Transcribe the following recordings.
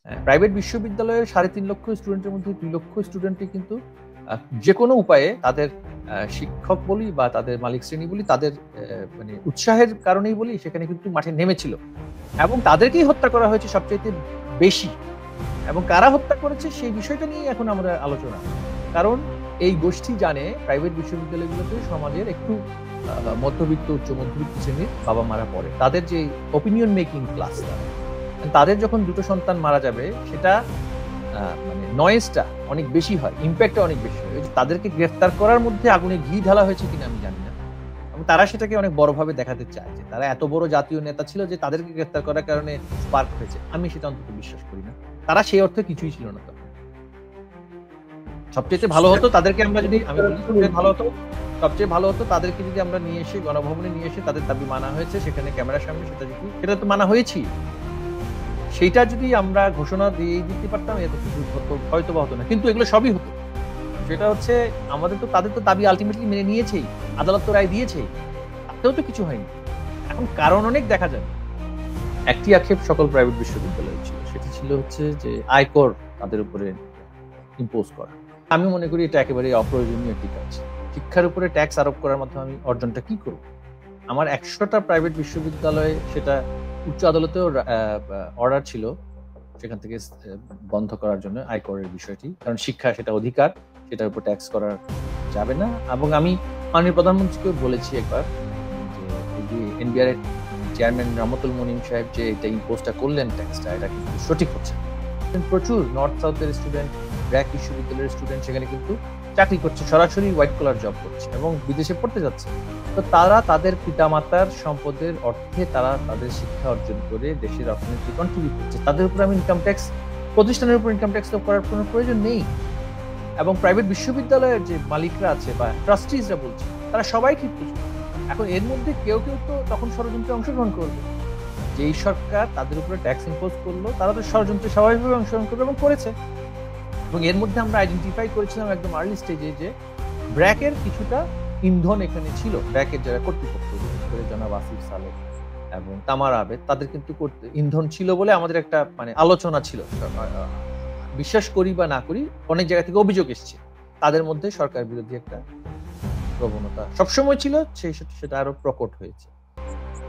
Private বিশ্ববিদ্যালয়ের 3.5 লক্ষ স্টুডেন্টের মধ্যে 2 লক্ষ স্টুডেন্টই কিন্তু যে কোনো উপায়ে তাদের শিক্ষক বলি বা তাদের মালিক শ্রেণী বলি, তাদের মানে উৎসাহের কারণেই বলি, সেখানে কিন্তু মাঠে নেমেছিল এবং তাদেরকেই হত্যা করা হয়েছে সবচাইতে বেশি। এবং কারা হত্যা করেছে সেই বিষয়টা নিয়ে এখন আমরা আলোচনা। কারণ এই গোষ্ঠী জানে প্রাইভেট বিশ্ববিদ্যালয়গুলোতে সমাজের একটু মধ্যবিত্ত, উচ্চ মধ্যবিত্ত শ্রেণীর বাবা মারা পড়ে। তাদের যে ওপিনিয়ন মেকিং ক্লাস, তাদের যখন দুটো সন্তান মারা যাবে, সেটা মানে নয়েজটা অনেক বেশি হয়, ইম্প্যাক্টটা অনেক বেশি হয়। তাদেরকে গ্রেফতার করার মধ্যে আগুনে ঘি ঢালা হয়েছে কিনা আমি জানি না, এবং তারা সেটাকে অনেক বড়ভাবে দেখাতে চায় যে তারা এত বড় জাতীয় নেতা ছিল যে তাদেরকে গ্রেফতার করার কারণে স্পার্ক হয়েছে। আমি সেটা অন্তত বিশ্বাস করি না। তারা সেই অর্থে কিছুই ছিল না। তখন সবচেয়ে ভালো হতো তাদেরকে আমরা যদি, আমি বলি সবচেয়ে ভালো হতো তাদেরকে যদি আমরা নিয়ে এসে গণভবনে নিয়ে এসে তাদের দাবি মানা হয়েছে সেখানে ক্যামেরার সামনে, সেটা তো মানা হয়েছি, সেইটা যদি আমরা ঘোষণা দিয়ে দিতে পারতাম এত কিছু হয়তো বা হতো না। কিন্তু এগুলো সবই হতো। সেটা হচ্ছে আমাদের তো, তাদের তো দাবি আলটিমেটলি মেনে নিয়েছেই, আদালত তো রায় দিয়েছেই, তাতেও তো কিছু হয়নি। এখন কারণ অনেক দেখা যাবে। একটি আক্ষেপ সকল প্রাইভেট বিশ্ববিদ্যালয় ছিল, সেটি ছিল হচ্ছে যে আয়কর তাদের উপরে ইম্পোজ করা। আমি মনে করি এটা একেবারে অপ্রয়োজনীয় একটি কাজ। শিক্ষার উপরে ট্যাক্স আরোপ করার মাধ্যমে আমি অর্জনটা কি করব? আমার 100টা প্রাইভেট বিশ্ববিদ্যালয়ে, সেটা উচ্চ আদালতেও অর্ডার ছিল সেখান থেকে বন্ধ করার জন্য আয়করের বিষয়টি, কারণ শিক্ষা সেটা অধিকার, সেটার উপর ট্যাক্স করা যাবে না। এবং আমি মাননীয় প্রধানমন্ত্রীকে বলেছি একবার যে এনবিআর এর চেয়ারম্যান রহমতুল মুনিম সাহেব যে এটা ইম্পোজটা করলেন ট্যাক্সটা, এটা কিন্তু সঠিক হচ্ছে। প্রচুর নর্থ সাউথের স্টুডেন্ট, ব্র্যাক বিশ্ববিদ্যালয়ের স্টুডেন্ট সেখানে কিন্তু চাকরি করছে, সরাসরি হোয়াইট কলার জব করছে এবং বিদেশে পড়তে যাচ্ছে। তো তারা তাদের পিতামাতার সম্পদের অর্থে তারা তাদের শিক্ষা অর্জন করে দেশের অর্থনীতি কন্ট্রিবিউট করছে। তাদের উপর আমি ইনকাম ট্যাক্স, প্রতিষ্ঠানের উপর ইনকাম ট্যাক্স করার কোনো প্রয়োজন নেই। এবং প্রাইভেট বিশ্ববিদ্যালয়ের যে মালিকরা আছে বা ট্রাস্টিজরা বলছে, তারা সবাই ক্ষিপ্ত। এখন এর মধ্যে কেউ কেউ তো তখন ষড়যন্ত্রে অংশগ্রহণ করবে। যেই সরকার তাদের উপরে ট্যাক্স ইম্পোজ করলো, তারা তো ষড়যন্ত্রে স্বাভাবিকভাবে অংশগ্রহণ করবে এবং করেছে। এবং এর মধ্যে আমরা আইডেন্টিফাই করেছিলাম একদম আর্লি স্টেজে যে ব্র্যাকের কিছুটা ইন্ধন এখানে ছিল। ব্র্যাকের যারা কর্তৃপক্ষ, বিশেষ করে জনাব আসিফ সালেহ এবং তামার আবেদ, তাদের কিন্তু ইন্ধন ছিল বলে আমাদের একটা মানে আলোচনা ছিল। বিশ্বাস করি বা না করি, অনেক জায়গা থেকে অভিযোগ এসছে তাদের মধ্যে সরকার বিরোধী একটা প্রবণতা সবসময় ছিল, সেটা আরো প্রকট হয়েছে।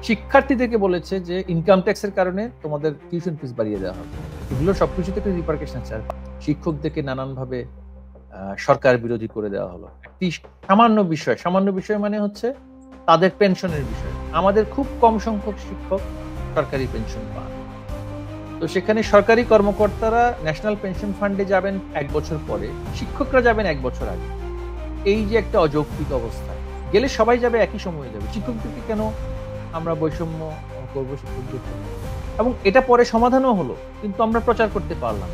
শিক্ষার্থীদেরকে বলেছে যে ইনকাম ট্যাক্সের কারণে তোমাদের টিউশন ফিস বাড়িয়ে দেওয়া হবে। এগুলো সবকিছুতে একটা রিপারকেশন আছে। শিক্ষকদেরকে নানানভাবে সরকার বিরোধী করে দেওয়া হলো। একটি সামান্য বিষয় মানে হচ্ছে তাদের পেনশনের বিষয়। আমাদের খুব কম সংখ্যক শিক্ষক সরকারি পেনশন পান। তো সেখানে সরকারি কর্মকর্তারা ন্যাশনাল পেনশন ফান্ডে যাবেন 1 বছর পরে, শিক্ষকরা যাবেন 1 বছর আগে। এই যে একটা অযৌক্তিক অবস্থা, গেলে সবাই যাবে একই সময়ে যাবে, শিক্ষকদেরকে কেন আমরা বৈষম্য করবো শিক্ষকদের? এবং এটা পরে সমাধানও হলো, কিন্তু আমরা প্রচার করতে পারলাম।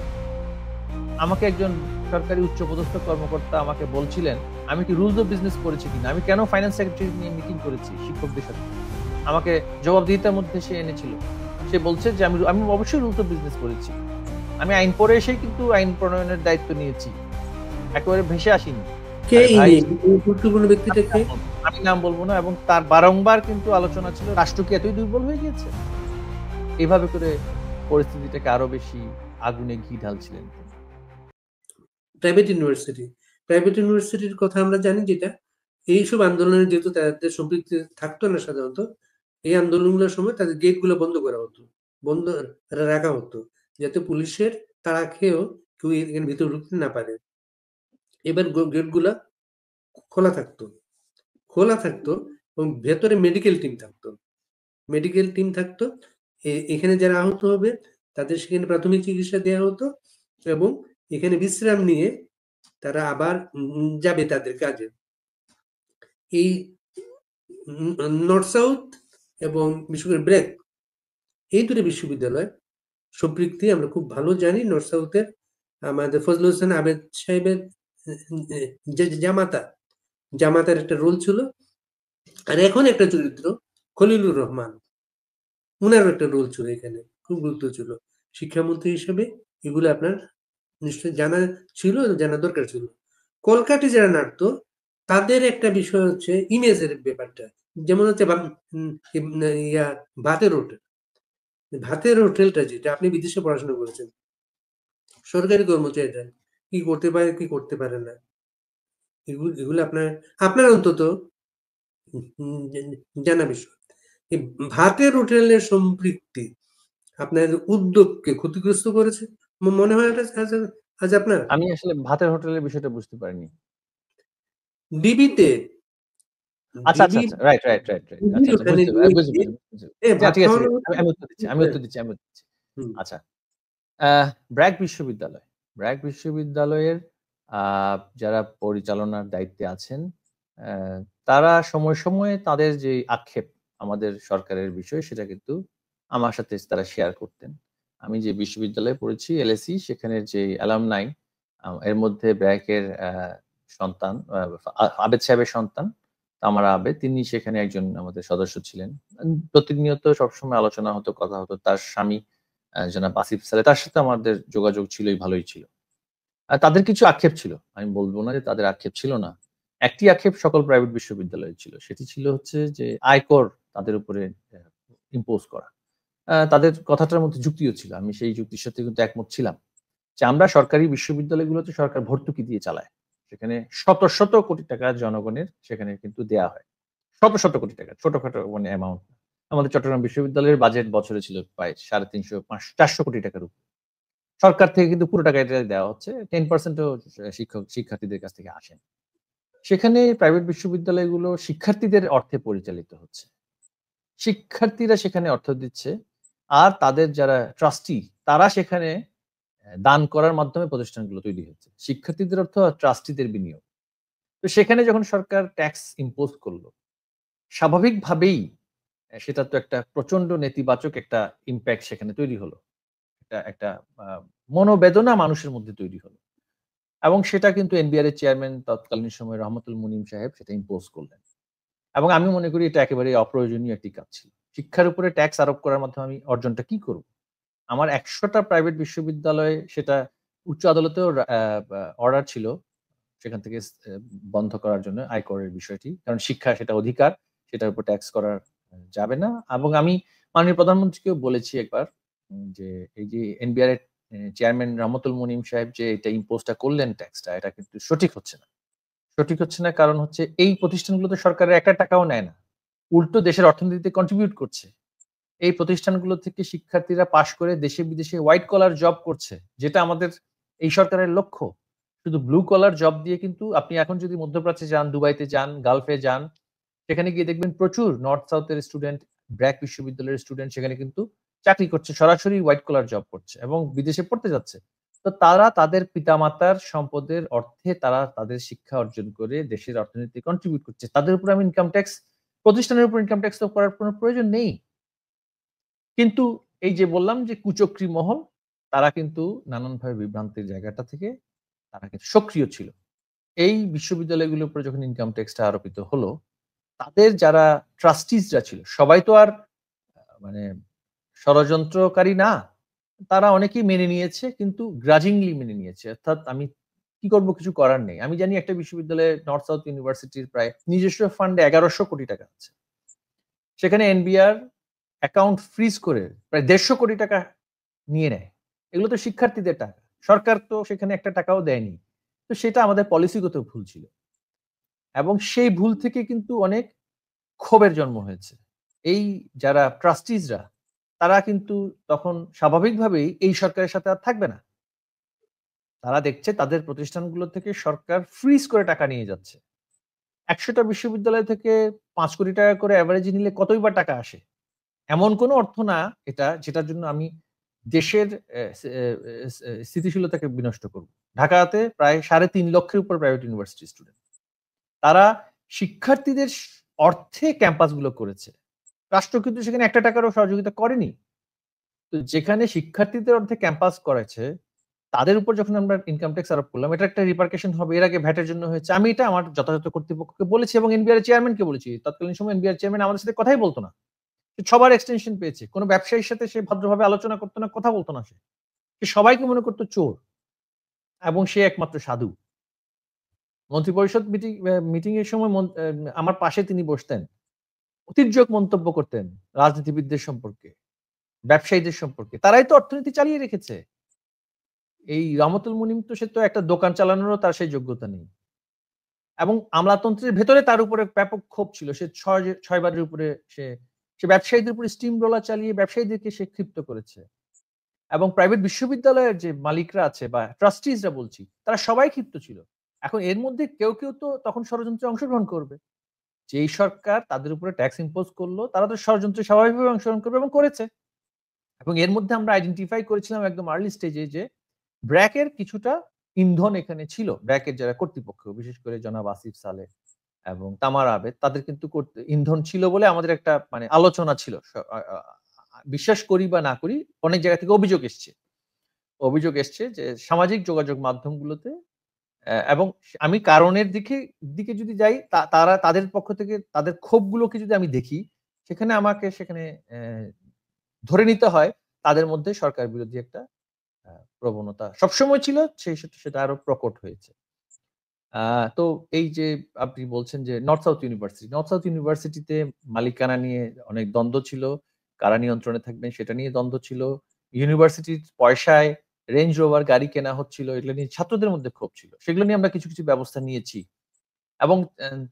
আমাকে একজন সরকারি উচ্চপদস্থ কর্মকর্তা আমাকে বলছিলেন আমি কি রুলস অফ বিজনেস করেছি কিনা, আমি কেন ফাইন্যান্স সেক্রেটারি নিয়ে মিটিং করেছি শিক্ষকদের সাথে, আমাকে জবাবদিহিতার মধ্যে সে এনেছিল। সে বলছে যে আমি অবশ্যই রুলস অফ বিজনেস করেছি, আমি আইন পড়ে এসেই কিন্তু আইন প্রণয়নের দায়িত্ব নিয়েছি, একেবারে ভেসে আসিনি। আমি নাম বলবো না। এবং তার বারংবার কিন্তু আলোচনা ছিল রাষ্ট্র কি এতই দুর্বল হয়ে গিয়েছে, এভাবে করে পরিস্থিতিটাকে আরো বেশি আগুনে ঘি ঢালছিলেন। প্রাইভেট ইউনিভার্সিটির কথা আমরা জানি, যেটা এইসব আন্দোলনের যেহেতু তাদের সম্পৃক্তি থাকতো না সাধারণত, এই আন্দোলনগুলোর সময় তাদের গেটগুলো বন্ধ করা হতো, বন্ধ রাখা হতো, যাতে পুলিশের তাড়া খেয়েও কেউ এখানে ভিতরে ঢুকতে না পারে। এবার গেটগুলা খোলা থাকতো এবং ভেতরে মেডিকেল টিম থাকতো। এখানে যারা আহত হবে তাদের সেখানে প্রাথমিক চিকিৎসা দেওয়া হতো এবং এখানে বিশ্রাম নিয়ে তারা আবার যাবে তাদের কাজে। এই নর্থ সাউথ এবং বিশেষ করে ব্র্যাক, এই দুটো বিশ্ববিদ্যালয় সম্পৃক্তি আমরা খুব ভালো জানি। নর্থ সাউথের আমাদের ফজলুল হোসেন আবেদ সাহেবের জামাতার একটা রোল ছিল, আর এখন একটা চরিত্র খলিলুর রহমান, উনারও একটা রোল ছিল এখানে, খুব গুরুত্ব ছিল শিক্ষামন্ত্রী হিসেবে। এগুলো আপনার নিশ্চয়ই জানা ছিল, জানা দরকার ছিল। কলকাতা যারা নাড়তো তাদের একটা বিষয় হচ্ছে ইমেজের ব্যাপারটা, যেমন হচ্ছে ভাতের হোটেলটা, যেটা আপনি বিদেশে পড়াশোনা করেছেন, সরকারি কর্মচারীরা কি করতে পারে কি করতে পারে না, এগুলো আপনার অন্তত জানা বিষয়। এই ভাতের হোটেলের সম্পৃক্তি আপনার উদ্যোগকে ক্ষতিগ্রস্ত করেছে মনে হয় এটা আজ আপনার। আমি আসলে ভাতের হোটেলের বিষয়টা বুঝতে পারিনি। ডিবিতে আচ্ছা, আচ্ছা, ডিবি আচ্ছা। Right, right, right, right. ডিবির আচ্ছা, আচ্ছা, ওখানে বুঝতে নিয়ে বুঝতে গিয়ে বুঝতে ভাত ঠিক আছে। খাওয়ানো আমি উত্তর দিচ্ছি, আমি উত্তর দিচ্ছি, আমি উত্তর দিচ্ছি। হুম, আচ্ছা। ব্র্যাক বিশ্ববিদ্যালয়ের আ যারা পরিচালনার দায়িত্বে আছেন, অ্যা তারা সময়ে, সময়ে তাদের যে আক্ষেপ আমাদের সরকারের বিষয়ে সেটা কিন্তু আমার সাথে তারা শেয়ার করতেন। আমি যে বিশ্ববিদ্যালয়ে পড়েছি এলএসি সেখানের যে অ্যালামনাই এর মধ্যে ব্র্যাকের সন্তান আবেদ সাহেবের সন্তান তামারা আবেদ তিনি সেখানে একজন আমাদের সদস্য ছিলেন। প্রতিনিয়ত সবসময় আলোচনা হতো, কথা হতো। তার স্বামী জনাব আসিফ সালেহ তার সাথে আমাদের যোগাযোগ ছিলই, ভালোই ছিল। তাদের কিছু আক্ষেপ ছিল। আমি বলব না যে তাদের আক্ষেপ ছিল না। একটি আক্ষেপ সকল প্রাইভেট বিশ্ববিদ্যালয়ের ছিল। সেটি ছিল হচ্ছে যে আয়কর তাদের উপরে অ্যা ইম্পোজ করা। তাদের কথাটার মধ্যে যুক্তিও ছিল। আমি সেই যুক্তির সাথে কিন্তু একমত ছিলাম। যে আমরা সরকারি বিশ্ববিদ্যালয়গুলোতে সরকার ভর্তুকি দিয়ে চালায়। সেখানে শত, শত কোটি টাকা জনগণের সেখানে কিন্তু দেয়া হয়। শত, শত কোটি টাকা। ছোটখাটো মানে অ্যামাউন্ট না। আমাদের চট্টগ্রাম বিশ্ববিদ্যালয়ের বাজেট বছরে ছিল প্রায় ৩৫০, ৪০০ কোটি টাকার উপরে। সরকার থেকে কিন্তু পুরো টাকা এটা দেওয়া হচ্ছে। 10% ও শিক্ষার্থীদের কাছ থেকে আসে না। সেখানে প্রাইভেট বিশ্ববিদ্যালয়গুলো শিক্ষার্থীদের অর্থে পরিচালিত হচ্ছে। শিক্ষার্থীরা সেখানে অর্থ দিচ্ছে। আর তাদের যারা ট্রাস্টি তারা সেখানে দান করার মাধ্যমে প্রতিষ্ঠানগুলো তৈরি হচ্ছে। শিক্ষার্থীদের অর্থ আর ট্রাস্টিদের বিনিয়োগ। তো সেখানে যখন সরকার ট্যাক্স ইম্পোজ করল, স্বাভাবিকভাবেই সেটা তো একটা প্রচন্ড নেতিবাচক একটা ইমপ্যাক্ট সেখানে তৈরি হলো। একটা একটা আ মনোবেদনা মানুষের মধ্যে তৈরি হলো। এবং সেটা কিন্তু এনবিআর এর চেয়ারম্যান তৎকালীন সময়ে রহমতুল মুনিম সাহেব সেটা ইম্পোজ করলেন। এবং আমি মনে করি এটা একেবারেই অপ্রয়োজনীয় একটি কাজ ছিল। শিক্ষার উপরে ট্যাক্স আরোপ করার মাধ্যমে আমি অর্জনটা কি করব? আমার ১০০ টা প্রাইভেট বিশ্ববিদ্যালয়ে সেটা উচ্চ আদালতেও অর্ডার ছিল সেখান থেকে বন্ধ করার জন্য আয়করের বিষয়টি। কারণ শিক্ষা সেটা অধিকার, সেটার উপর ট্যাক্স করা যাবে না। এবং আমি মাননীয় প্রধানমন্ত্রীকেও বলেছি একবার যে এই যে এনবিআর এর চেয়ারম্যান রহমতুল মুনিম সাহেব যে এটা ইম্পোজটা করলেন ট্যাক্সটা এটা কিন্তু সঠিক হচ্ছে না। সঠিক হচ্ছে না কারণ হচ্ছে এই প্রতিষ্ঠানগুলোতে সরকারের একটা টাকাও নেয় না। উল্টো দেশের অর্থনীতিতে কন্ট্রিবিউট করছে। এই প্রতিষ্ঠানগুলো থেকে শিক্ষার্থীরা পাশ করে দেশে বিদেশে হোয়াইট কলার জব করছে। যেটা আমাদের এই সরকারের লক্ষ্য। শুধু ব্লু কলার জব দিয়ে কিন্তু আপনি এখন যদি মধ্যপ্রাচ্যে যান, দুবাইতে যান, গালফে যান, সেখানে গিয়ে দেখবেন প্রচুর নর্থ সাউথ এর স্টুডেন্ট, ব্র্যাক বিশ্ববিদ্যালয়ের স্টুডেন্ট সেখানে কিন্তু চাকরি করছে। সরাসরি হোয়াইট কলার জব করছে এবং বিদেশে পড়তে যাচ্ছে। তো তারা তাদের পিতামাতার সম্পদের অর্থে তারা তাদের শিক্ষা অর্জন করে দেশের অর্থনীতিতে কন্ট্রিবিউট করছে। তাদের উপর আমি ইনকাম ট্যাক্স প্রতিষ্ঠানের উপর ইনকাম ট্যাক্স তো করার কোন প্রয়োজন নেই। কিন্তু এই যে বললাম যে কুচক্রী মহল, তারা কিন্তু নানানভাবে বিভ্রান্তির জায়গাটা থেকে তারা কিন্তু সক্রিয় ছিল। এই বিশ্ববিদ্যালয়গুলোর উপরে যখন ইনকাম ট্যাক্সটা আরোপিত হলো, তাদের যারা ট্রাস্টিজ রা ছিল, সবাই তো আর মানে ষড়যন্ত্রকারী না। তারা অনেকেই মেনে নিয়েছে কিন্তু গ্রাজিংলি মেনে নিয়েছে। অর্থাৎ আমি কি করব কিছু করার নেই। আমি জানি একটা বিশ্ববিদ্যালয়ে নর্থ সাউথ ইউনিভার্সিটির প্রায় নিজস্ব ফান্ডে ১১০০ কোটি টাকা আছে। সেখানে এনবিআর অ্যাকাউন্ট ফ্রিজ করে প্রায় ১৫০ কোটি টাকা নিয়ে নেয়। এগুলো তো শিক্ষার্থীদের টাকা। সরকার তো সেখানে একটা টাকাও দেয়নি। তো সেটা আমাদের পলিসিগত ভুল ছিল। এবং সেই ভুল থেকে কিন্তু অনেক ক্ষোভের জন্ম হয়েছে। এই যারা ট্রাস্টিজ রা তারা কিন্তু তখন স্বাভাবিকভাবেই এই সরকারের সাথে আর থাকবে না। তারা দেখছে তাদের প্রতিষ্ঠানগুলো থেকে সরকার ফ্রিজ করে টাকা নিয়ে যাচ্ছে। ১০০ টা বিশ্ববিদ্যালয় থেকে ৳৫,০০,০০,০০০ করে এভারেজে নিলে কতই বা টাকা আসে? এমন কোনো অর্থ না এটা যেটার জন্য আমি দেশের এ সে এ এস এ স্থিতিশীলতাকে বিনষ্ট করব। ঢাকাতে প্রায় ৩.৫ লক্ষের উপর প্রাইভেট ইউনিভার্সিটি স্টুডেন্ট। তারা শিক্ষার্থীদের অর্থে ক্যাম্পাসগুলো করেছে। রাষ্ট্র কিন্তু সেখানে ৳১ টাকারও সহযোগিতা করেনি। তো যেখানে শিক্ষার্থীদের অর্থে ক্যাম্পাস করেছে, তাদের উপর যখন আমরা ইনকাম ট্যাক্স আরোপ করলাম, এটার একটা রিপারকেশন হবে। এর আগে ভ্যাটের জন্য হয়েছে। আমি এটা আমার যথাযথ কর্তৃপক্ষকে বলেছি এবং এনবিআর এর চেয়ারম্যানকে বলেছি। তৎকালীন সময়ে এনবিআর চেয়ারম্যান আমাদের সাথে কথাই বলত না। সবার এক্সটেনশন পেয়েছে। কোন ব্যবসায়ীর সাথে সে ভদ্রভাবে আলোচনা করত না, কথা বলত না সে। সে সবাইকে মনে করত চোর এবং সে একমাত্র সাধু। মন্ত্রিপরিষদ মিটিং এর সময় আমার পাশে তিনি বসতেন। অতির্যক মন্তব্য করতেন রাজনীতিবিদদের সম্পর্কে, ব্যবসায়ীদের সম্পর্কে। তারাই তো অর্থনীতি চালিয়ে রেখেছে। এই রহমতুল মুনিম তো সে তো একটা দোকান চালানোরও তার সেই যোগ্যতা নেই। এবং আমলাতন্ত্রের ভেতরে তার উপরে ব্যাপক ক্ষোভ ছিল। সে ৬ বারের উপরে সে ব্যবসায়ীদের উপরে স্টিম রোলার চালিয়ে ব্যবসায়ীদেরকে সে ক্ষিপ্ত করেছে। এবং প্রাইভেট বিশ্ববিদ্যালয়ের যে মালিকরা আছে বা ট্রাস্টিজ রা বলছি, তারা সবাই ক্ষিপ্ত ছিল। এখন এর মধ্যে কেউ তো তখন ষড়যন্ত্রে অংশগ্রহণ করবে। যেই সরকার তাদের উপরে ট্যাক্স ইম্পোজ করলো, তারা তো ষড়যন্ত্রে স্বাভাবিকভাবে অংশগ্রহণ করবে এবং করেছে। এবং এর মধ্যে আমরা আইডেন্টিফাই করেছিলাম একদম আর্লি স্টেজে যে ব্র্যাক এর কিছুটা ইন্ধন এখানে ছিল। ব্র্যাক এর যারা কর্তৃপক্ষ, বিশেষ করে জনাব আসিফ সালেহ এবং তামার আবেদ, তাদের কিন্তু ইন্ধন ছিল বলে আমাদের একটা মানে আলোচনা ছিল। আ আ বিশ্বাস করি বা না করি, অনেক জায়গা থেকে অভিযোগ এসছে যে সামাজিক যোগাযোগ মাধ্যমগুলোতে এবং আমি কারণের দিকে যদি যাই, তারা তাদের পক্ষ থেকে তাদের ক্ষোভগুলোকে যদি আমি দেখি, আমাকে সেখানে ধরে নিতে হয় তাদের মধ্যে সরকার বিরোধী একটা প্রবণতা সবসময় ছিল, সেটা আরো প্রকট হয়েছে। আ তো এই যে আপনি বলছেন যে নর্থ সাউথ ইউনিভার্সিটিতে মালিকানা নিয়ে অনেক দ্বন্দ্ব ছিল। কারা নিয়ন্ত্রণে থাকবেন সেটা নিয়ে দ্বন্দ্ব ছিল। ইউনিভার্সিটির পয়সায় রেঞ্জ রোভার গাড়ি কেনা হচ্ছিল। এগুলো নিয়ে ছাত্রদের মধ্যে ক্ষোভ ছিল। সেগুলো নিয়ে আমরা কিছু ব্যবস্থা নিয়েছি। এবং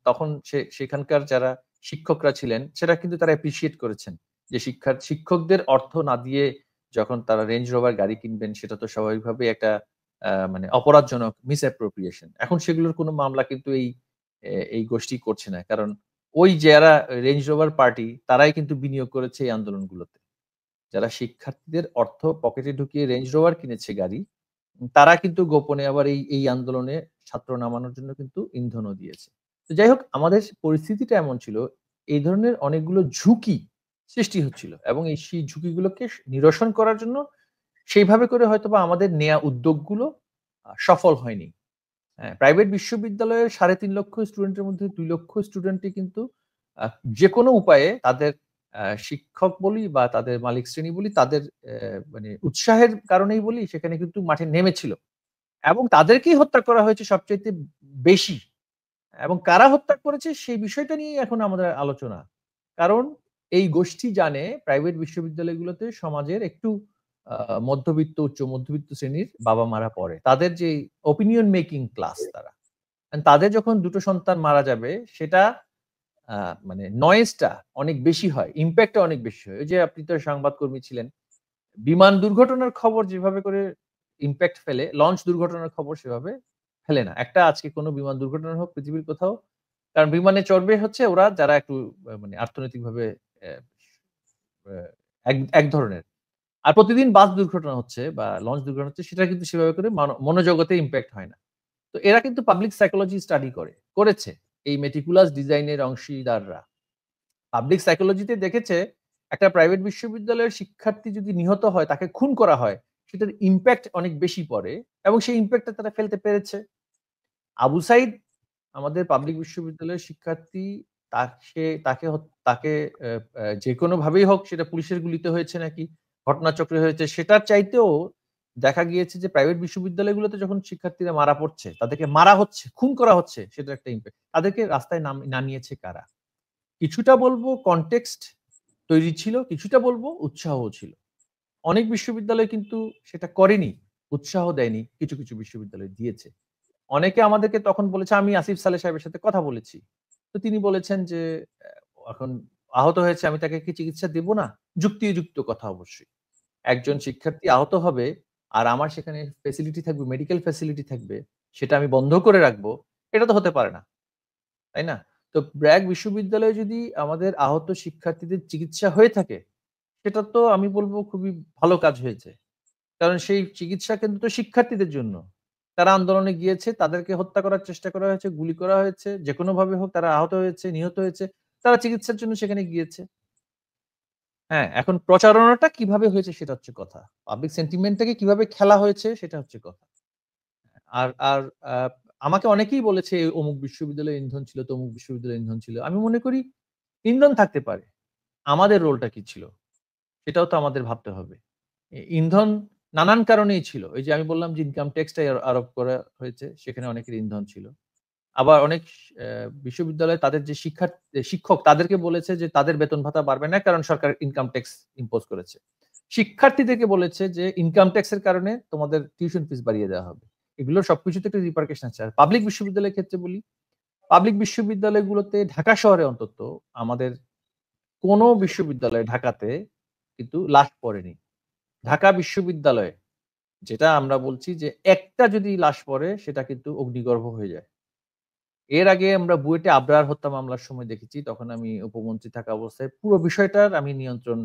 তখন সেখানকার যারা শিক্ষকরা ছিলেন সেটা কিন্তু তারা অ্যাপ্রিশিয়েট করেছেন। যে শিক্ষকদের অর্থ না দিয়ে যখন তারা রেঞ্জ রোভার গাড়ি কিনবেন, সেটা তো স্বাভাবিকভাবেই একটা মানে অপরাধজনক মিসঅ্যাপ্রোপ্রিয়েশন। এখন সেগুলোর কোনো মামলা কিন্তু এই গোষ্ঠী করছে না। কারণ ওই যারা রেঞ্জ রোভার পার্টি, তারাই কিন্তু বিনিয়োগ করেছে এই আন্দোলনগুলোতে। যারা শিক্ষার্থীদের অর্থ পকেটে ঢুকিয়ে রেঞ্জ রোভার কিনেছে গাড়ি, তারা কিন্তু গোপনে আবার এই আন্দোলনে ছাত্র নামানোর জন্য কিন্তু ইন্ধনও দিয়েছে। তো যাই হোক, আমাদের পরিস্থিতিটা এমন ছিল, এই ধরনের অনেকগুলো ঝুঁকি সৃষ্টি হচ্ছিল এবং সেই ঝুঁকিগুলোকে নিরসন করার জন্য সেইভাবে করে হয়তোবা আমাদের নেয়া উদ্যোগগুলো সফল হয়নি। হ্যাঁ, প্রাইভেট বিশ্ববিদ্যালয়ের ৩.৫ লক্ষ স্টুডেন্টের মধ্যে ২ লক্ষ স্টুডেন্টই কিন্তু আ যেকোনো উপায়ে তাদের শিক্ষক বলি বা তাদের মালিক শ্রেণী বলি, তাদের মানে উৎসাহের কারণেই বলি, সেখানে কিন্তু মাঠে নেমেছিল। এবং তাদেরকেই হত্যা করা হয়েছে সবচাইতে বেশি। এবং কারা হত্যা করেছে সেই বিষয়টা নিয়েই এখন আমাদের আলোচনা। কারণ এই গোষ্ঠী জানে প্রাইভেট বিশ্ববিদ্যালয়গুলোতে সমাজের একটু আ মধ্যবিত্ত, উচ্চ মধ্যবিত্ত শ্রেণীর বাবা-মারা পড়ে। তাদের যে ওপিনিয়ন মেকিং ক্লাস তারা। তাদের যখন ২ টো সন্তান মারা যাবে, সেটা আ মানে নয়েজ টা অনেক বেশি হয়। ইমপ্যাক্ট টা অনেক বেশি হয়। ওই যে আপনি তো সংবাদকর্মী ছিলেন। বিমান দুর্ঘটনার খবর যেভাবে করে ইমপ্যাক্ট ফেলে, লঞ্চ দুর্ঘটনার খবর সেভাবে ফেলে না। একটা আজকে কোন বিমান দুর্ঘটনা হোক পৃথিবীর কোথাও, কারণ বিমানে চড়বে হচ্ছে ওরা যারা একটু মানে অর্থনৈতিকভাবে অ্যা অ্যা এক ধরনের। আর প্রতিদিন বাস দুর্ঘটনা হচ্ছে বা লঞ্চ দুর্ঘটনা হচ্ছে, সেটা কিন্তু সেভাবে করে মনোজগতে ইমপ্যাক্ট হয় না। তো এরা কিন্তু পাবলিক সাইকোলজি স্টাডি করেছে। এই মেটিকুলাস ডিজাইন এর অংশীদাররা। পাবলিক সাইকোলজিতে দেখেছে একটা প্রাইভেট বিশ্ববিদ্যালয়ের শিক্ষার্থী যদি নিহত হয়, তাকে খুন করা হয়, সেটার ইমপ্যাক্ট অনেক বেশি পড়ে এবং সেই ইমপ্যাক্টটা তারা ফেলতে পেরেছে। আবু সাইদ আমাদের পাবলিক বিশ্ববিদ্যালয়ের শিক্ষার্থী, তাকে অ্যা অ্যা যেকোনোভাবেই হোক, সেটা পুলিশের গুলিতে হয়েছে নাকি ঘটনাচক্রে হয়েছে, সেটার চাইতেও দেখা গিয়েছে যে প্রাইভেট বিশ্ববিদ্যালয়গুলোতে যখন শিক্ষার্থীরা মারা পড়ছে, তাদেরকে মারা হচ্ছে, খুন করা হচ্ছে, সেটার একটা ইমপ্যাক্ট। তাদেরকে রাস্তায় নামিয়েছে কারা? কিছুটা বলবো কনটেক্সট তৈরি ছিল, কিছুটা বলবো উৎসাহও ছিল। অনেক বিশ্ববিদ্যালয় কিন্তু সেটা করেনি, উৎসাহ দেয়নি। কিছু বিশ্ববিদ্যালয় দিয়েছে। অনেকে আমাদেরকে তখন বলেছে, আমি আসিফ সালেহ সাহেবের সাথে কথা বলেছি। তো তিনি বলেছেন যে, এখন আহত হয়েছে, আমি তাকে কি চিকিৎসা দেব না? যুক্তিযুক্ত কথা অবশ্যই। একজন শিক্ষার্থী আহত হবে আর আমার সেখানে ফেসিলিটি থাকবে, মেডিকেল ফেসিলিটি থাকবে, সেটা আমি বন্ধ করে রাখবো, এটা তো হতে পারে না। তাই না? তো ব্র্যাক বিশ্ববিদ্যালয়ে যদি আমাদের আহত শিক্ষার্থীদের চিকিৎসা হয়ে থাকে, সেটা তো আমি বলব খুবই ভালো কাজ হয়েছে। কারণ সেই চিকিৎসা কেন্দ্র তো শিক্ষার্থীদের জন্য। তারা আন্দোলনে গিয়েছে, তাদেরকে হত্যা করার চেষ্টা করা হয়েছে, গুলি করা হয়েছে, যেকোনোভাবে হোক তারা আহত হয়েছে, নিহত হয়েছে। তারা চিকিৎসার জন্য সেখানে গিয়েছে। হ্যাঁ, এখন প্রচারণাটা কিভাবে হয়েছে সেটা হচ্ছে কথা। পাবলিক সেন্টিমেন্ট টাকে কিভাবে খেলা হয়েছে সেটা হচ্ছে কথা। আর আ আমাকে অনেকেই বলেছে অমুক বিশ্ববিদ্যালয়ে ইন্ধন ছিল, তমুক বিশ্ববিদ্যালয়ে ইন্ধন ছিল। আমি মনে করি ইন্ধন থাকতে পারে। আমাদের রোলটা কি ছিল? সেটাও তো আমাদের ভাবতে হবে। ইন্ধন নানান কারণেই ছিল। ওই যে আমি বললাম যে ইনকাম ট্যাক্সটাই আরোপ করা হয়েছে। সেখানে অনেকের ইন্ধন ছিল। আবার অনেক বিশ্ববিদ্যালয়ে তাদের যে শিক্ষক তাদেরকে বলেছে যে তাদের বেতন ভাতা বাড়বে না, কারণ সরকার ইনকাম ট্যাক্স ইম্পোজ করেছে। শিক্ষার্থীদেরকে বলেছে যে ইনকাম ট্যাক্সের কারণে তোমাদের টিউশন ফিস বাড়িয়ে দেওয়া হবে। এগুলোর সবকিছুতে একটা রিপারকেশন আছে। আর পাবলিক বিশ্ববিদ্যালয়ের ক্ষেত্রে বলি, পাবলিক বিশ্ববিদ্যালয়গুলোতে ঢাকা শহরে অন্তত আমাদের কোনো বিশ্ববিদ্যালয়ে ঢাকাতে কিন্তু লাশ পড়েনি। ঢাকা বিশ্ববিদ্যালয়ে যেটা আমরা বলছি যে একটা যদি লাশ পড়ে সেটা কিন্তু অগ্নিগর্ভ হয়ে যায়। এর আগে আমরা বুয়েটে আবরার হত্যা মামলার সময় দেখেছি। তখন আমি উপমন্ত্রী থাকা অবস্থায় পুরো বিষয়টার আমি নিয়ন্ত্রণ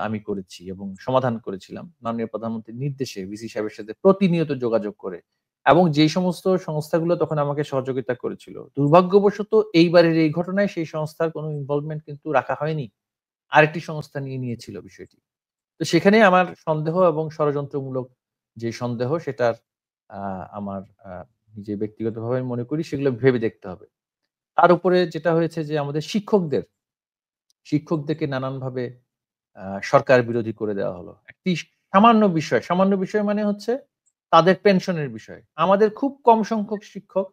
আমি করেছি এবং সমাধান করেছিলাম। মাননীয় প্রধানমন্ত্রীর নির্দেশে ভিসি সাহেবের সাথে প্রতিনিয়ত যোগাযোগ করে এবং যেই সমস্ত সংস্থাগুলো তখন আমাকে সহযোগিতা করেছিল। দুর্ভাগ্যবশত এইবারের এই ঘটনায় সেই সংস্থার কোনো ইনভলভমেন্ট কিন্তু রাখা হয়নি। আরেকটি সংস্থা নিয়ে নিয়েছিল বিষয়টি। তো সেখানে আমার সন্দেহ এবং ষড়যন্ত্রমূলক যে সন্দেহ সেটার আ আমার নিজে ব্যক্তিগতভাবে আমি মনে করি সেগুলো ভেবে দেখতে হবে। তার উপরে যেটা হয়েছে যে আমাদের শিক্ষকদেরকে নানানভাবে সরকার বিরোধী করে দেওয়া হলো। একটি সামান্য বিষয় মানে হচ্ছে তাদের পেনশনের বিষয়। আমাদের খুব কম সংখ্যক শিক্ষক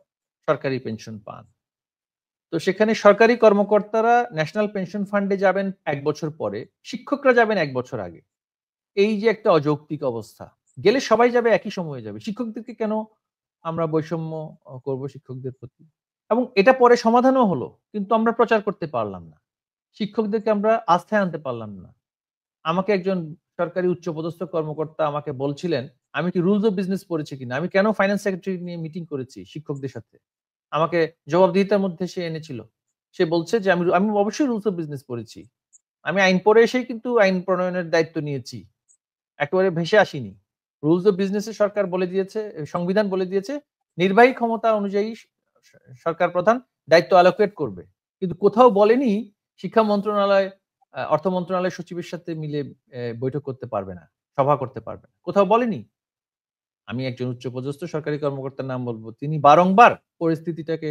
সরকারি পেনশন পান। তো সেখানে সরকারি কর্মকর্তারা ন্যাশনাল পেনশন ফান্ডে যাবেন ১ বছর পরে, শিক্ষকরা যাবেন ১ বছর আগে। এই যে একটা অযৌক্তিক অবস্থা। গেলে সবাই যাবে একই সময়ে যাবে। শিক্ষকদেরকে কেন আমরা বৈষম্য করব শিক্ষকদের প্রতি? এবং এটা পরে সমাধানও হলো। কিন্তু আমরা প্রচার করতে পারলাম না। শিক্ষকদেরকে আমরা আস্থায় আনতে পারলাম না। আমাকে একজন সরকারি উচ্চপদস্থ কর্মকর্তা আমাকে বলছিলেন, আমি কি রুলস অফ বিজনেস পড়েছি কিনা? আমি কেন ফাইনান্স সেক্রেটারি নিয়ে মিটিং করেছি শিক্ষকদের সাথে। আমাকে জবাবদিহিতার মধ্যে সে এনেছিল। সে বলছে যে, আমি অবশ্যই রুলস অফ বিজনেস পড়েছি। আমি আইন পড়ে এসেই কিন্তু আইন প্রণয়নের দায়িত্ব নিয়েছি। একেবারে ভেসে আসিনি। রুলস অফ বিজনেস এ সরকার বলে দিয়েছে, সংবিধান বলে দিয়েছে, নির্বাহী ক্ষমতা অনুযায়ী স সরকার প্রধান দায়িত্ব অ্যালোকেট করবে। কিন্তু কোথাও বলেনি শিক্ষা মন্ত্রণালয় অর্থ মন্ত্রণালয়ের সচিবের সাথে মিলে বৈঠক করতে পারবে না, সভা করতে পারবে না। কোথাও বলেনি। আমি একজন উচ্চপদস্থ সরকারি কর্মকর্তার নাম বলব। তিনি বারংবার পরিস্থিতিটাকে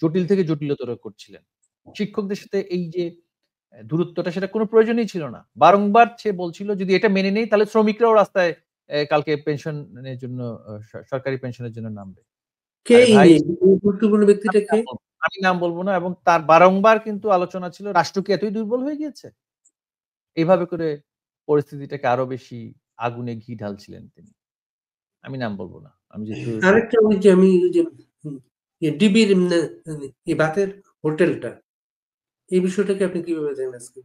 জটিল থেকে জটিলতর করছিলেন। শিক্ষকদের সাথে এই যে দূরত্বটা সেটা কোনো প্রয়োজনই ছিল না। বারংবার সে বলছিল যদি এটা মেনে নেই তাহলে শ্রমিকরাও রাস্তায় কালকে পেনশনের জন্য সরকারি পেনশনের জন্য নামবে। কে আরে ভাই ইনি? গুরুত্বপূর্ণ ব্যক্তিটা কে? আমি নাম বলব না এবং তার বারংবার কিন্তু আলোচনা ছিল রাষ্ট্র কি এতই দুর্বল হয়ে গিয়েছে? এভাবে করে পরিস্থিতিটাকে আরো বেশি আগুনে ঘি ঢালছিলেন তিনি। আমি নাম বলব না। আমি যেহেতু আরেকটা ওই যে আমি ওই যে ডিবির বাতের হোটেলটা, এই বিষয়টাকে আপনি কিভাবে দেখেন আজকে?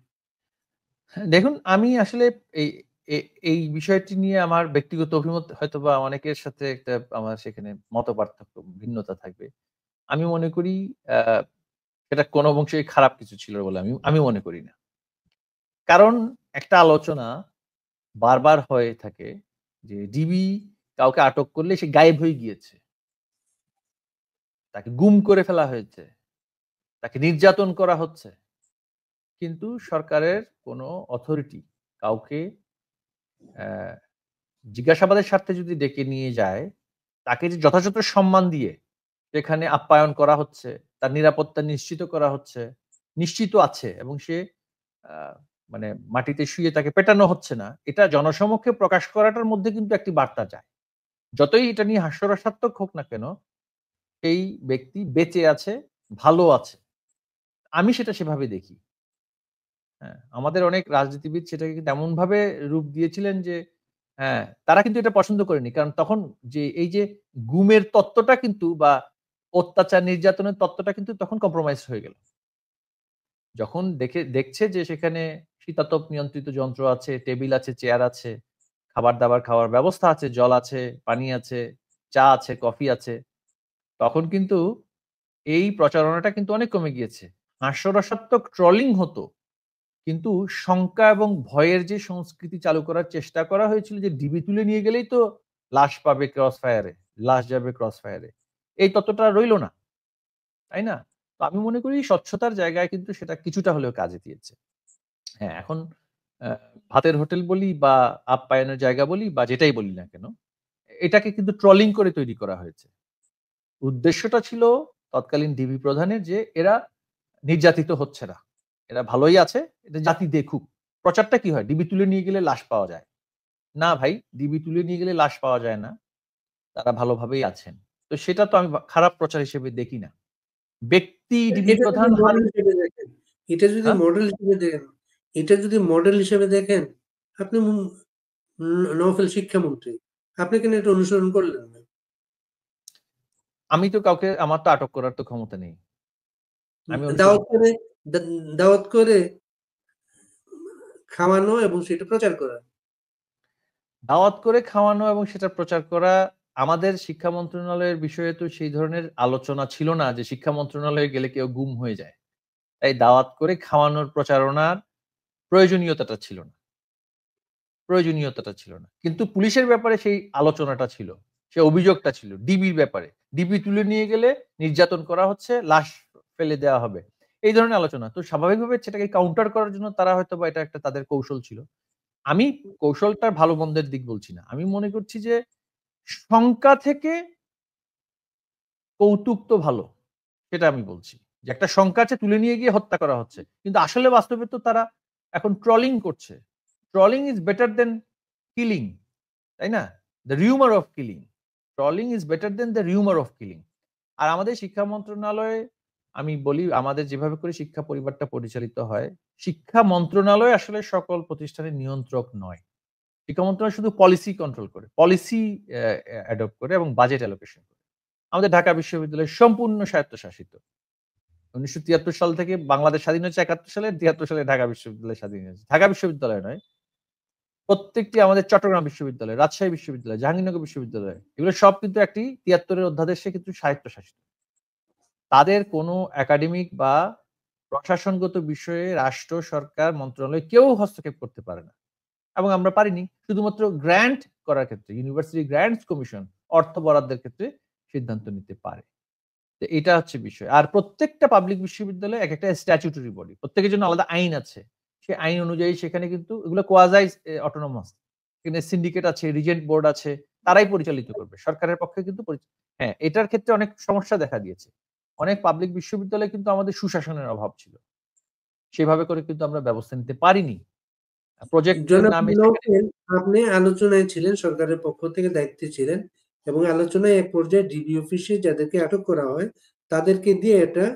দেখুন আমি আসলে এই এ এই বিষয়টি নিয়ে আমার ব্যক্তিগত অভিমত হয়তোবা অনেকের সাথে একটা আমার সেখানে মতপার্থক্য ভিন্নতা থাকবে। আমি মনে করি আ এটা কোন অংশেই খারাপ কিছু ছিল বলে আমি মনে করি না। কারণ একটা আলোচনা বারবার হয়ে থাকে যে ডিবি কাউকে আটক করলে সে গায়েব হয়ে গিয়েছে। তাকে গুম করে ফেলা হয়েছে। তাকে নির্যাতন করা হচ্ছে। কিন্তু সরকারের কোন অথরিটি কাউকে অ্যা জিজ্ঞাসাবাদের স্বার্থে যদি ডেকে নিয়ে যায়, তাকে যে যথাযথ সম্মান দিয়ে সেখানে আপ্যায়ন করা হচ্ছে, তার নিরাপত্তা নিশ্চিত করা হচ্ছে, নিশ্চিত আছে এবং সে আ মানে মাটিতে শুয়ে তাকে পেটানো হচ্ছে না। এটা জনসমক্ষে প্রকাশ করাটার মধ্যে কিন্তু একটি বার্তা যায়। যতই এটা নিয়ে হাস্যরসাত্মক হোক না কেন, এই ব্যক্তি বেঁচে আছে, ভালো আছে। আমি সেটা সেভাবে দেখি। হ্যাঁ, আমাদের অনেক রাজনীতিবিদ সেটাকে কিন্তু এমনভাবে রূপ দিয়েছিলেন যে হ্যাঁ, তারা কিন্তু এটা পছন্দ করেনি। কারণ তখন যে এই যে গুমের তত্ত্বটা কিন্তু বা অত্যাচার নির্যাতনের তত্ত্বটা কিন্তু তখন কম্প্রোমাইজ হয়ে গেল। যখন দেখছে যে সেখানে শীতাতপ নিয়ন্ত্রিত যন্ত্র আছে, টেবিল আছে, চেয়ার আছে, খাবার-দাবার খাওয়ার ব্যবস্থা আছে, জল আছে, পানি আছে, চা আছে, কফি আছে। তখন কিন্তু এই প্রচারণাটা কিন্তু অনেক কমে গিয়েছে। হাস্যরসাত্মক ট্রলিং হতো। কিন্তু শঙ্কা এবং ভয়ের যে সংস্কৃতি চালু করার চেষ্টা করা হয়েছিল যে ডিবি তুলে নিয়ে গেলেই তো লাশ পাবে ক্রস ফায়ার এ, লাশ যাবে ক্রস ফায়ার এ। এই তত্ত্বটা রইল না। তাই না? তো আমি মনে করি স্বচ্ছতার জায়গায় কিন্তু সেটা কিছুটা হলেও কাজে দিয়েছে। হ্যাঁ, এখন আ ভাতের হোটেল বলি বা আপ্যায়নের জায়গা বলি বা যেটাই বলি না কেন, এটাকে কিন্তু ট্রলিং করে তৈরি করা হয়েছে। উদ্দেশ্যটা ছিল তৎকালীন ডিবি প্রধানের যে এরা নির্যাতিত হচ্ছে না। এরা ভালোই আছে। এটা জাতি দেখুক। প্রচারটা কি হয়? ডিবি তুলে নিয়ে গেলে লাশ পাওয়া যায়। না ভাই, ডিবি তুলে নিয়ে গেলে লাশ পাওয়া যায় না। তারা ভালোভাবেই আছেন। তো সেটা তো আমি খারাপ প্রচার হিসেবে দেখি না। ব্যক্তি ডিবি এটা যদি প্রধান মডেল হিসেবে দেখেন, এটা যদি হ্যাঁ? মডেল হিসেবে দেখেন এটা যদি মডেল হিসেবে দেখেন, আপনি নওফেল শিক্ষামন্ত্রী, আপনি কেন এটা অনুসরণ করলেন না? আমি তো কাউকে, আমার তো আটক করার তো ক্ষমতা নেই। আমি দাওয়াত করে দাওয়াত করে খাওয়ানো এবং সেটা প্রচার করা। দাওয়াত করে খাওয়ানো এবং সেটা প্রচার করা, আমাদের শিক্ষা মন্ত্রণালয়ের বিষয়ে তো সেই ধরনের আলোচনা ছিল না যে শিক্ষা মন্ত্রণালয়ে গেলে কেউ গুম হয়ে যায়। তাই দাওয়াত করে খাওয়ানোর প্রচারণার প্রয়োজনীয়তাটা ছিল না। প্রয়োজনীয়তাটা ছিল না। কিন্তু পুলিশের ব্যাপারে সেই আলোচনাটা ছিল। সে অভিযোগটা ছিল ডিবির ব্যাপারে। ডিবি তুলে নিয়ে গেলে নির্যাতন করা হচ্ছে, লাশ ফেলে দেওয়া হবে। এই ধরনের আলোচনা। তো স্বাভাবিকভাবে সেটাকে কাউন্টার করার জন্য তারা হয়তোবা এটা একটা তাদের কৌশল ছিল। আমি কৌশলটার ভালো মন্দের দিক বলছি না। আমি মনে করছি যে শঙ্কা থেকে কৌতুক তো ভালো। সেটা আমি বলছি। যে একটা শঙ্কা আছে তুলে নিয়ে গিয়ে হত্যা করা হচ্ছে। কিন্তু আসলে বাস্তবে তো তারা এখন ট্রলিং করছে। Trolling is better than killing. তাই না? The rumour of killing. Trolling is better than the rumour of killing. আর আমাদের শিক্ষা মন্ত্রণালয়ে আমি বলি আমাদের যেভাবে করে শিক্ষা পরিবারটা পরিচালিত হয়, শিক্ষা মন্ত্রণালয় আসলে সকল প্রতিষ্ঠানের নিয়ন্ত্রক নয়। শিক্ষা মন্ত্রণালয় শুধু পলিসি কন্ট্রোল করে। পলিসি অ্যাডপ্ট করে এবং বাজেট অ্যালোকেশন করে। আমাদের ঢাকা বিশ্ববিদ্যালয় সম্পূর্ণ স্বায়ত্তশাসিত। ১৯৭৩ সাল থেকে বাংলাদেশ স্বাধীন হয়েছে ৭১ সালে, ৭৩ সালে ঢাকা বিশ্ববিদ্যালয় স্বাধীন হয়েছে। ঢাকা বিশ্ববিদ্যালয় নয়, প্রত্যেকটি আমাদের চট্টগ্রাম বিশ্ববিদ্যালয়, রাজশাহী বিশ্ববিদ্যালয়, জাহাঙ্গীরনগর বিশ্ববিদ্যালয় এগুলো সব কিন্তু একটি ৭৩ এর অধ্যাদেশে কিন্তু স্বায়ত্তশাসিত। তাদের কোনো একাডেমিক বা প্রশাসনগত বিষয়ে রাষ্ট্র, সরকার, মন্ত্রণালয় কেউ হস্তক্ষেপ করতে পারে না। এবং আমরা পারিনি। শুধুমাত্র গ্র্যান্ট করার ক্ষেত্রে ইউনিভার্সিটি গ্র্যান্টস কমিশন অর্থ বরাদ্দের ক্ষেত্রে সিদ্ধান্ত নিতে পারে। তো এটা হচ্ছে বিষয়। আর প্রত্যেকটা পাবলিক বিশ্ববিদ্যালয়ে একেকটা স্ট্যাচুটরি বডি। প্রত্যেকের জন্য আলাদা আইন আছে। সেই আইন অনুযায়ী সেখানে কিন্তু এগুলো কোয়াজাই অটোনমাস। এখানে সিন্ডিকেট আছে, রিজেন্ট বোর্ড আছে। তারাই পরিচালিত করবে। সরকারের পক্ষে কিন্তু হ্যাঁ, এটার ক্ষেত্রে অনেক সমস্যা দেখা দিয়েছে। অনেক পাবলিক বিশ্ববিদ্যালয়ে কিন্তু আমাদের সুশাসনের অভাব ছিল। সেভাবে করে কিন্তু আমরা ব্যবস্থা নিতে পারিনি। প্রজেক্টের জনাব নামে সেখানে নওফেল, আপনি আলোচনায় ছিলেন, সরকারের পক্ষ থেকে দায়িত্বে ছিলেন এবং আলোচনায় এক পর্যায়ে ডিবি অফিসে যাদেরকে আটক করা হয় তাদেরকে দিয়ে এটা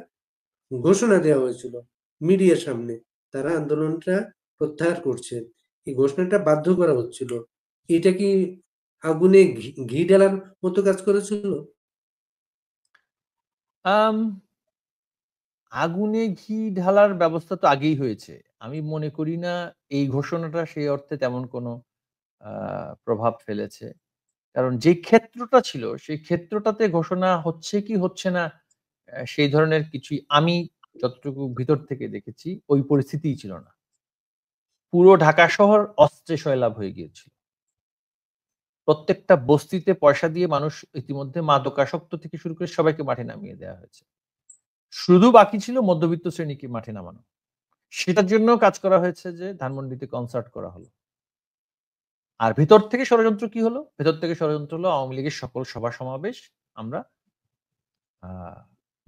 ঘোষণা দেওয়া হয়েছিল মিডিয়ার সামনে, তারা আন্দোলনটা প্রত্যাহার করছেন। এই ঘোষণাটা বাধ্য করা হচ্ছিল। এটা কি আগুনে ঘি ঢালার মতো কাজ করেছিল? আম আগুনে ঘি ঢালার ব্যবস্থা তো আগেই হয়েছে। আমি মনে করি না এই ঘোষণাটা সেই অর্থে তেমন কোনো আ প্রভাব ফেলেছে। কারণ যে ক্ষেত্রটা ছিল, সেই ক্ষেত্রটাতে ঘোষণা হচ্ছে কি হচ্ছে না, সেই ধরনের কিছুই আমি যতটুকু ভিতর থেকে দেখেছি, ওই পরিস্থিতিই ছিল না। পুরো ঢাকা শহর অস্ত্রে সয়লাব হয়ে গিয়েছিল। প্রত্যেকটা বস্তিতে পয়সা দিয়ে মানুষ ইতিমধ্যে মাদকাসক্ত থেকে শুরু করে সবাইকে মাঠে নামিয়ে দেওয়া হয়েছে। শুধু বাকি ছিল মধ্যবিত্ত শ্রেণীকে মাঠে নামানো। সেটার জন্য কাজ করা হয়েছে যে ধানমন্ডিতে কনসার্ট করা হলো। আর ভেতর থেকে ষড়যন্ত্র কি হলো? ভেতর থেকে ষড়যন্ত্র হলো আওয়ামী লীগের সকল সভা সমাবেশ আমরা আ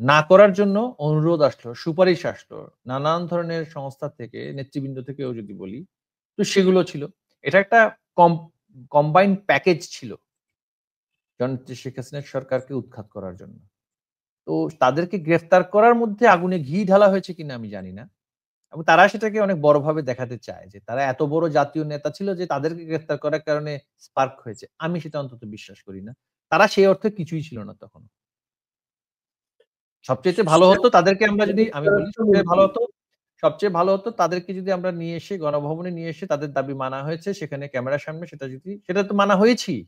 না করার জন্য অনুরোধ আসলো, সুপারিশ আসলো। নানান ধরনের সংস্থা থেকে, নেতৃবৃন্দ থেকেও যদি বলি, তো সেগুলো ছিল। এটা একটা কম কম্বাইন্ড প্যাকেজ ছিল। জননেত্রী শেখ হাসিনার সরকারকে উৎখাত করার জন্য। তো তাদেরকে গ্রেফতার করার মধ্যে আগুনে ঘি ঢালা হয়েছে কিনা আমি জানি না। এবং তারা সেটাকে অনেক বড়ভাবে দেখাতে চায় যে তারা এত বড় জাতীয় নেতা ছিল যে তাদেরকে গ্রেফতার করার কারণে স্পার্ক হয়েছে। আমি সেটা অন্তত বিশ্বাস করি না। তারা সেই অর্থে কিছুই ছিল না তখন। সবচাইতে ভালো হতো তাদেরকে আমরা যদি আমি বলি সবচেয়ে ভালো হতো তাদেরকে যদি আমরা নিয়ে এসে গণভবনে নিয়ে এসে তাদের দাবি মানা হয়েছে সেখানে ক্যামেরার সামনে সেটা তো মানা হয়েছেই।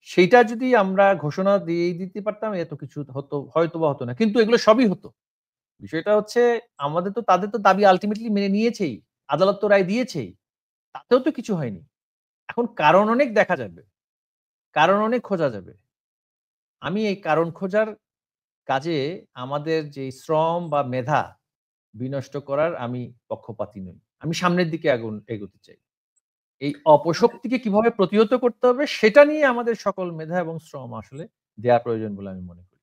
সেইটা যদি আমরা ঘোষণা দিয়েই দিতে পারতাম এত কিছু হতো হয়তোবা হতো না। কিন্তু এগুলো সবই হতো। বিষয়টা হচ্ছে তাদের তো দাবি আল্টিমেটলি মেনে নিয়েছেই। আদালত তো রায় দিয়েছেই। তাতেও তো কিছু হয়নি। এখন কারণ অনেক দেখা যাবে। কারণ অনেক খোঁজা যাবে। আমি এই কারণ খোঁজার কাজে আমাদের যে শ্রম বা মেধা বিনষ্ট করার আমি পক্ষপাতী নই। আমি সামনের দিকে এগোতে চাই। এই অপশক্তিকে কিভাবে প্রতিহত করতে হবে সেটা নিয়ে আমাদের সকল মেধা এবং শ্রম আসলে দেয়া প্রয়োজন বলে আমি মনে করি।